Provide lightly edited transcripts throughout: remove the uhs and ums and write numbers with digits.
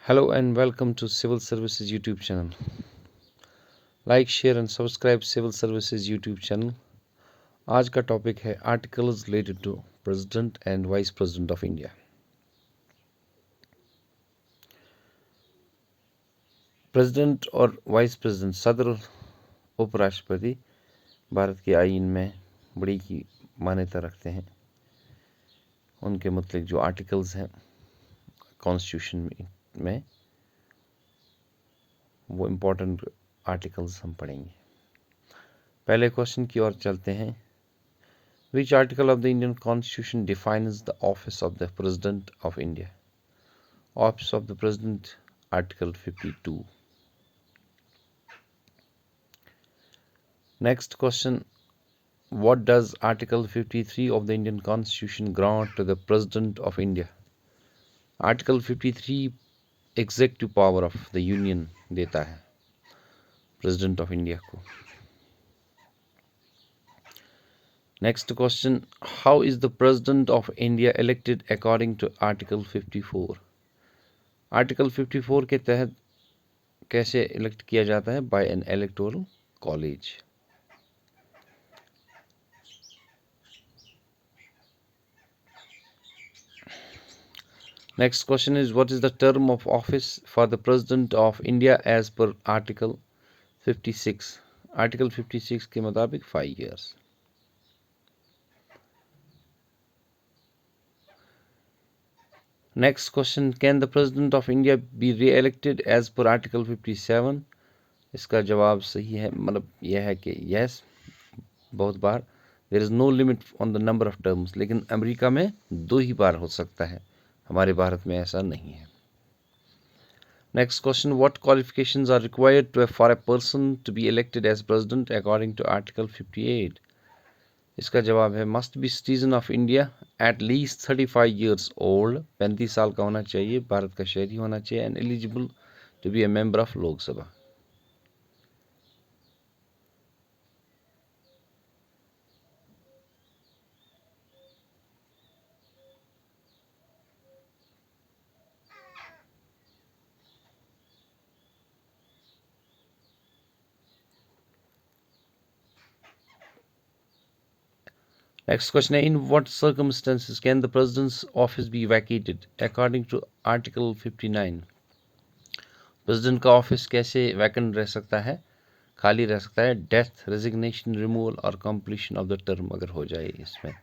Hello and welcome to Civil Services YouTube channel. Like, share and subscribe Civil Services YouTube channel. आज का topic है articles related to president and vice president of India. President और vice president सदर उपराष्ट्रपति भारत के आईन में बड़ी ही मान्यता रखते हैं। उनके मुताबिक जो आर्टिकल्स हैं कॉन्स्टिट्यूशन में वो इम्पोर्टेंट आर्टिकल्स हम पढ़ेंगे। पहले क्वेश्चन की ओर चलते हैं। Which article of the Indian Constitution defines the office of the President of India? Office of the President, Article 52. Next question. What does Article 53 of the Indian Constitution grant to the President of India? Article 53 executive power of the Union देता है President of India को। Next question. How is the President of India elected according to Article 54? Article 54 के तहत कैसे elect किया जाता है? By an electoral college. Next question is, what is the term of office for the President of India as per Article 56? Article 56 के मुताबिक 5 years. Next question, can the President of India be re-elected as per Article 57? इसका जवाब सही है, मतलब यह है कि yes, बहुत बार। There is no limit on the number of terms, लेकिन अमेरिका में 2 ही बार हो सकता है, हमारे भारत में ऐसा नहीं है। Next question, what qualifications are required for a person to be elected as president according to Article 58? इसका जवाब है must be citizen of India, at least 35 years old, 35 साल का होना चाहिए, भारत का शहरी होना चाहिए, and eligible to be a member of लोक सभा। Next question, in what circumstances can the president's office be vacated according to Article 59? President का ऑफिस कैसे वैकेंट रह सकता है, खाली रह सकता है? डेथ, रेजिग्नेशन, रिमूवल और कंप्लीशन ऑफ द टर्म अगर हो जाए, इसमें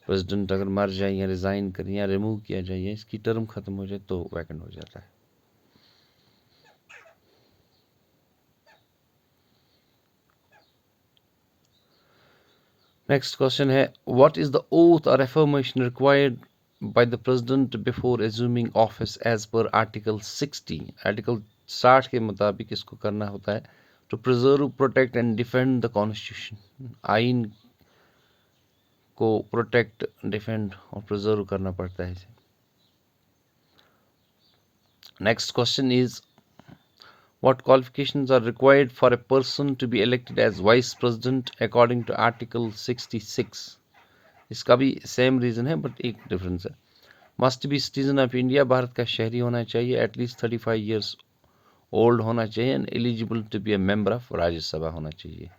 प्रेसिडेंट अगर मर जाए या रिजाइन करें या रिमूव किया जाए या इसकी टर्म खत्म हो जाए तो वैकेंट हो जाता है। नेक्स्ट क्वेश्चन है, व्हाट इज द ओथ और affirmation required by the president before assuming office as per Article 60? Article 60 के मुताबिक इसको करना होता है to preserve, protect and defend the constitution. आइन को प्रोटेक्ट, डिफेंड और प्रिजर्व करना पड़ता है इसे। Next question is, what qualifications are required for a person to be elected as vice president according to Article 66? इसका भी सेम रीजन है बट एक डिफरेंस है। Must be citizen of India, Bharat का शहरी होना चाहिए, एटलीस्ट 35 ईयर्स ओल्ड होना चाहिए, and eligible to be a member of Rajya Sabha होना चाहिए।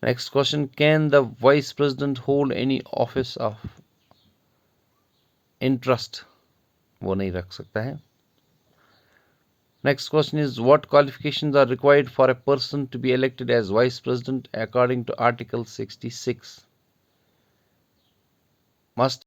Next question, can the vice president hold any office of interest? वो नहीं रख सकता है। Next question is, what qualifications are required for a person to be elected as vice president according to Article 66? Must